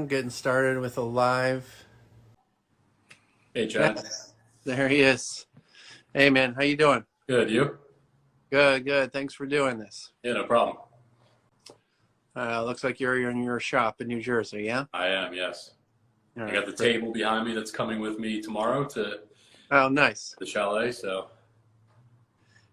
I'm getting started with a live. Hey, Chad. There he is. Hey, man, how you doing? Good. You? Good, good. Thanks for doing this. Yeah, no problem. Looks like you're in your shop in New Jersey, yeah? I am, yes. All I right, got the great. table behind me that's coming with me tomorrow to Oh, nice. the chalet, so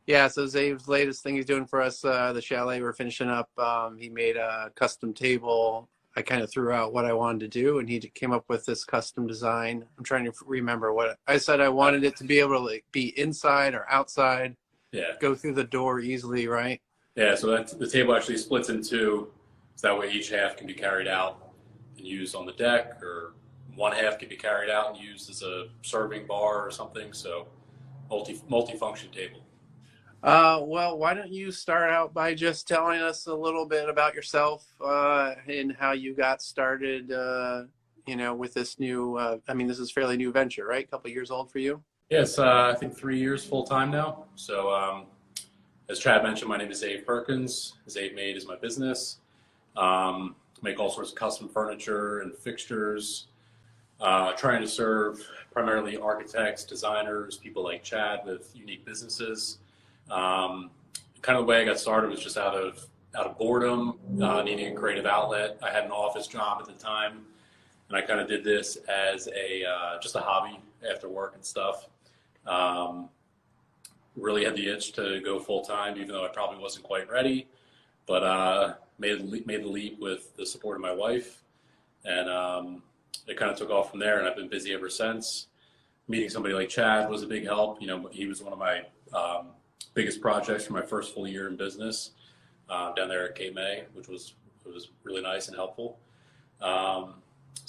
Yeah, so Zave's latest thing he's doing for us, the chalet we're finishing up, he made a custom table. I kind of threw out what I wanted to do, and he came up with this custom design. I'm trying to remember what I said. I uh, wanted it to be able to like be inside or outside, yeah. go through the door easily, right? Yeah, so the table actually splits in two, so that way each half can be carried out and used on the deck, or one half can be carried out and used as a serving bar or something, so multi-function table. Well, why don't you start out by just telling us a little bit about yourself and how you got started, with this new, this is fairly new venture, right? A couple years old for you? Yes, I think 3 years full time now. So, as Chad mentioned, my name is Zave Perkins. Zave Made is my business. Make all sorts of custom furniture and fixtures. Trying to serve primarily architects, designers, people like Chad with unique businesses. Kind of the way I got started was just out of boredom, needing a creative outlet. I had an office job at the time, and I kind of did this as a just a hobby after work and stuff. Really had the itch to go full time, even though I probably wasn't quite ready. But made the leap with the support of my wife, and it kind of took off from there. And I've been busy ever since. Meeting somebody like Chad was a big help. You know, he was one of my biggest projects for my first full year in business down there at Cape May, which was really nice and helpful. So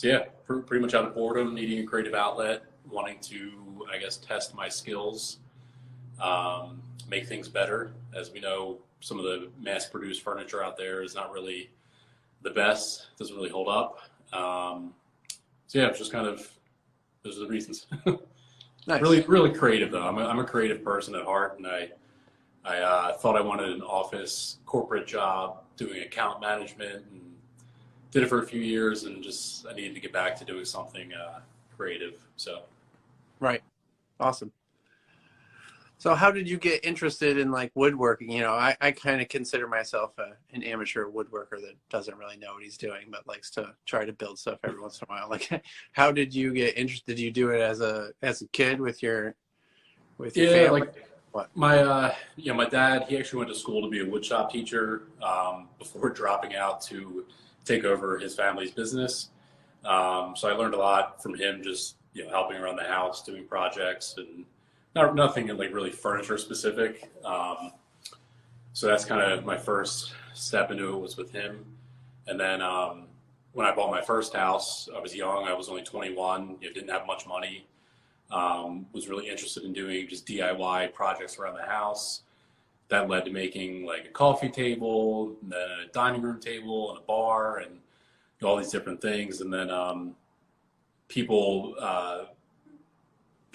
yeah, pretty much out of boredom, needing a creative outlet, wanting to, I guess, test my skills, make things better. As we know, some of the mass-produced furniture out there is not really the best, doesn't really hold up. So yeah, it's just kind of, those are the reasons. Nice. Really creative though. I'm a creative person at heart, and I thought I wanted an office corporate job doing account management, and did it for a few years, and just I needed to get back to doing something creative. So Right. Awesome. So how did you get interested in like woodworking? You know, I kind of consider myself an amateur woodworker that doesn't really know what he's doing, but likes to try to build stuff every once in a while. Like, how did you get interested? Did you do it as a kid with your yeah, family? like What? my dad, he actually went to school to be a woodshop teacher before dropping out to take over his family's business. So I learned a lot from him, just helping around the house, doing projects, and nothing like really furniture specific. So that's kind of my first step into it, was with him. And then when I bought my first house, I was young. I was only 21. Didn't have much money. Was really interested in doing just DIY projects around the house. That led to making like a coffee table, and then a dining room table, and a bar, and all these different things. And then people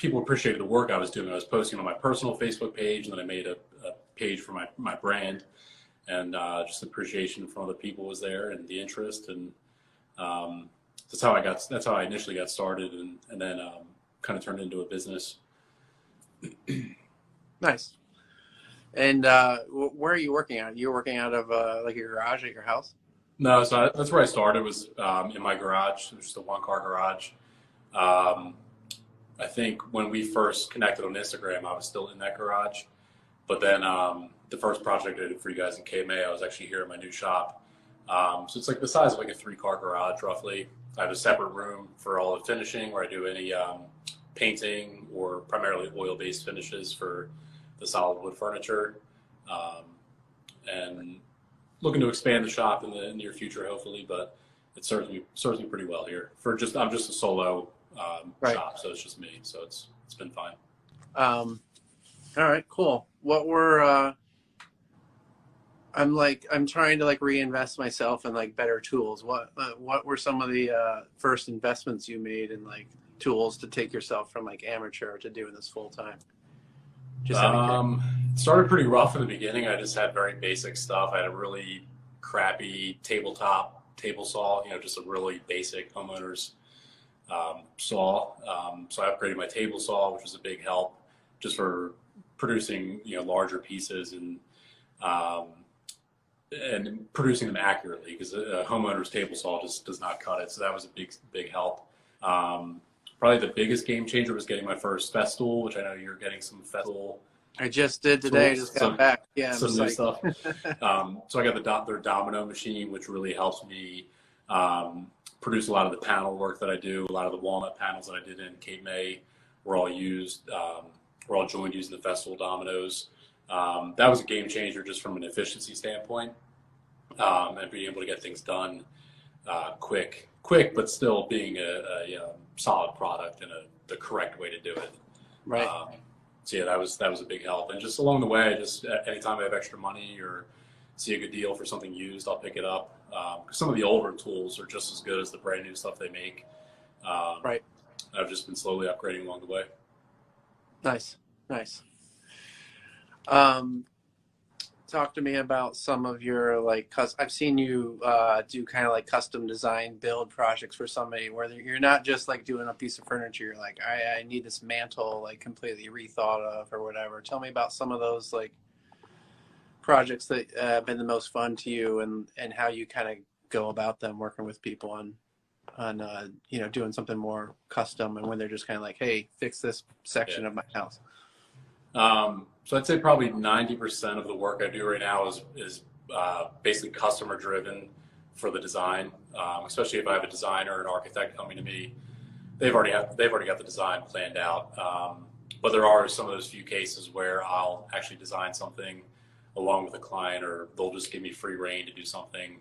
appreciated the work I was doing. I was posting on my personal Facebook page, and then I made a page for my brand, and just appreciation from other people was there, and the interest, and that's how I initially got started, and then kind of turned into a business. Nice. And where are you working at? You're working out of like your garage at your house? No, so that's where I started, was in my garage. It was just a one-car garage. I think when we first connected on Instagram, I was still in that garage. But then the first project I did for you guys in KMA, I was actually here in my new shop. So it's like the size of like a 3-car garage, roughly. I have a separate room for all the finishing, where I do any painting or primarily oil-based finishes for the solid wood furniture. And looking to expand the shop in the near future, hopefully, but it serves me pretty well here. I'm just a solo Right. shop, so it's just me. So it's been fine. All right, cool. What were I'm trying to like reinvest myself in like better tools. What were some of the first investments you made in like tools to take yourself from like amateur to doing this full time? Just It started pretty rough in the beginning. I just had very basic stuff. I had a really crappy tabletop table saw, just a really basic homeowner's saw. So I upgraded my table saw, which was a big help just for producing, larger pieces um, and producing them accurately, because a homeowner's table saw just does not cut it. So that was a big help. Probably the biggest game changer was getting my first Festool, which I know you're getting some Festool. I just did today. Tools, Just got back. Yeah, some new stuff. So I got their domino machine, which really helps me produce a lot of the panel work that I do. A lot of the walnut panels that I did in Cape May were all joined using the Festool dominoes. That was a game changer just from an efficiency standpoint, and being able to get things done quick, but still being a solid product and the correct way to do it. right. So yeah, that was a big help. And just along the way, just anytime I have extra money or see a good deal for something used, I'll pick it up. Because some of the older tools are just as good as the brand new stuff they make. Right. I've just been slowly upgrading along the way. Nice. Talk to me about some of your I've seen you do kind of like custom design build projects for somebody where you're not just like doing a piece of furniture. You're like, I need this mantle like completely rethought of or whatever. Tell me about some of those like projects that have been the most fun to you, and how you kind of go about them working with people on doing something more custom, and when they're just kind of like, hey, fix this section of my house. So I'd say probably 90% of the work I do right now is basically customer driven for the design. Especially if I have a designer or an architect coming to me, they've already got the design planned out. But there are some of those few cases where I'll actually design something along with a client, or they'll just give me free reign to do something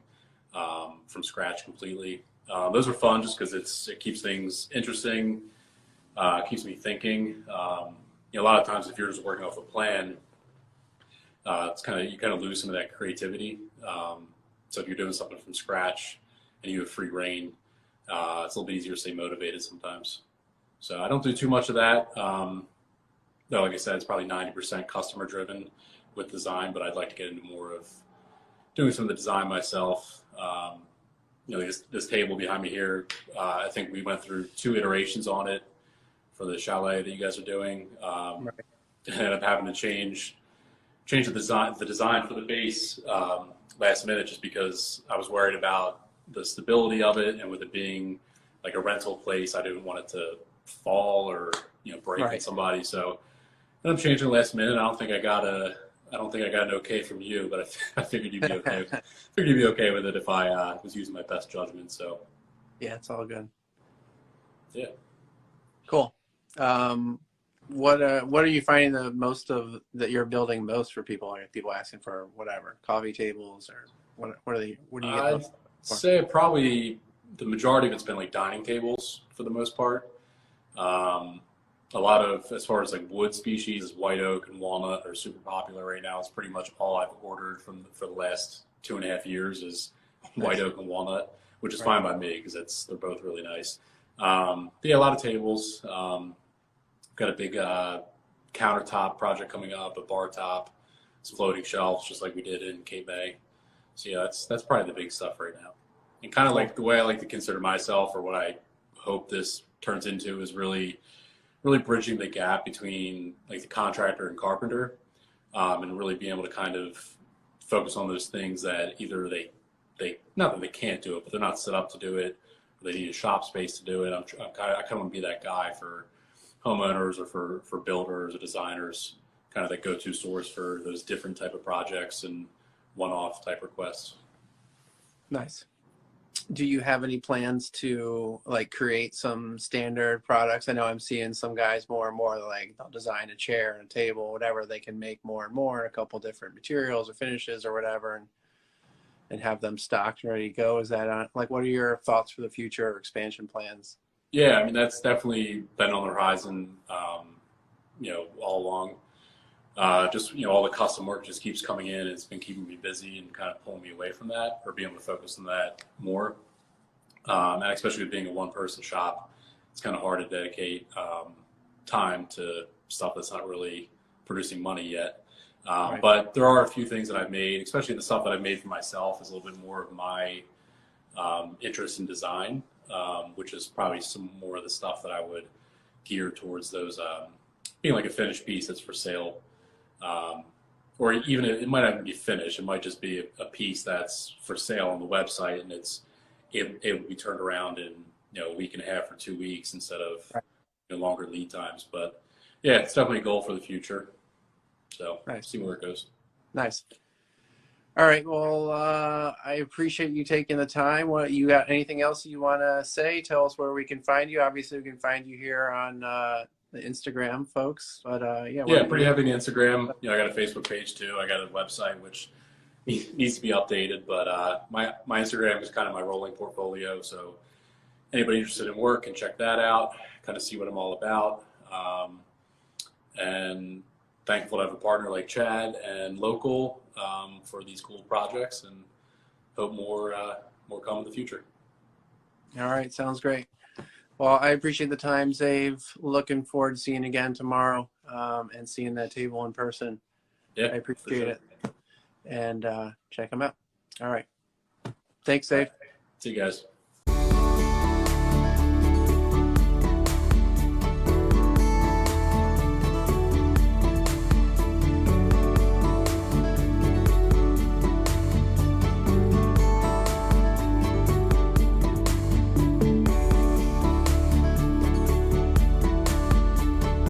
from scratch completely. Those are fun just because it keeps things interesting, keeps me thinking. A lot of times if you're just working off a plan, you kind of lose some of that creativity. So if you're doing something from scratch and you have free reign, it's a little bit easier to stay motivated sometimes. So I don't do too much of that. Though, like I said, it's probably 90% customer driven with design, but I'd like to get into more of doing some of the design myself. This table behind me here, I think we went through 2 iterations on it for the chalet that you guys are doing. Right. Ended up having to change the design for the base last minute, just because I was worried about the stability of it, and with it being like a rental place, I didn't want it to fall or break on somebody. So ended up changing last minute. I don't think I got an okay from you, but I figured you'd be okay. Figured you'd be okay with it if I was using my best judgment. So Yeah, it's all good. Yeah. Cool. What are you finding the most of that you're building most for people? Are people asking for whatever, coffee tables, or what do you get I'd most for? say probably the majority of it's been like dining tables for the most part. A lot of, as far as like wood species, white oak and walnut are super popular right now. It's pretty much all I've ordered for the last 2.5 years is white oak and walnut, which is fine by me because they're both really nice. But yeah, a lot of tables. Got a big countertop project coming up, a bar top, some floating shelves, just like we did in Cape May. So yeah, that's probably the big stuff right now. And kind of like the way I like to consider myself, or what I hope this turns into, is really bridging the gap between like the contractor and carpenter, and really being able to kind of focus on those things that either they not that they can't do it, but they're not set up to do it, or they need a shop space to do it. I kind of want to be that guy for homeowners or for builders or designers, kind of that go-to source for those different type of projects and one-off type requests. Nice. Do you have any plans to like create some standard products? I know I'm seeing some guys more and more like they'll design a chair and a table, whatever they can make more and more, a couple different materials or finishes or whatever, and have them stocked and ready to go. Is that what are your thoughts for the future or expansion plans? Yeah, I mean, that's definitely been on the horizon, all along. Just, all the custom work just keeps coming in. It's been keeping me busy and kind of pulling me away from that, or being able to focus on that more. And especially with being a one-person shop, it's kind of hard to dedicate time to stuff that's not really producing money yet. But there are a few things that I've made, especially the stuff that I've made for myself, is a little bit more of my interest in design, which is probably some more of the stuff that I would gear towards those being like a finished piece that's for sale. Or even it might not even be finished. It might just be a piece that's for sale on the website, and it would be turned around in a week and a half or 2 weeks instead of longer lead times. But yeah, it's definitely a goal for the future. So Nice. see where it goes. Nice. All right. Well, I appreciate you taking the time. What you got? Anything else you want to say? Tell us where we can find you. Obviously, we can find you here on the Instagram, folks. But yeah, pretty heavy on Instagram. I got a Facebook page too. I got a website which needs to be updated. But my Instagram is kind of my rolling portfolio. So anybody interested in work can check that out. Kind of see what I'm all about. And thankful to have a partner like Chad and Lokal for these cool projects, and hope more come in the future. All right, sounds great. Well, I appreciate the time, Zave. Looking forward to seeing you again tomorrow and seeing that table in person. Yeah, I appreciate it. And check them out. All right. Thanks, Zave. See you guys.